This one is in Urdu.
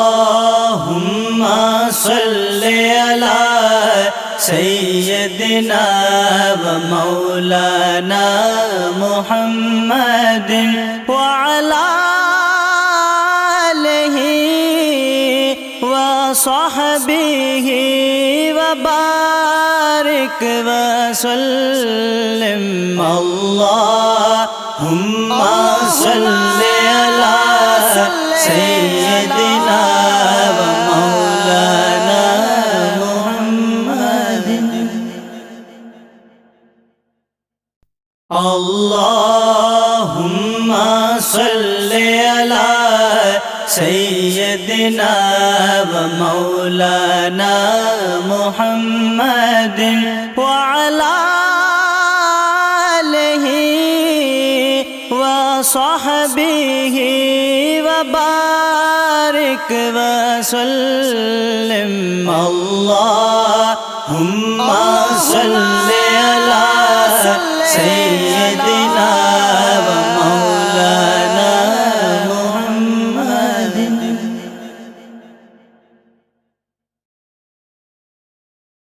اللهم صل على سيدنا ومولانا محمد وعلى آله وصحبه وبارك وسلم اللهم صل على سيدنا ومولانا محمد اللهم صل على سيدنا ومولانا محمد وعلى آله وصحبه وبارك وسلم اللهم صل على سيدنا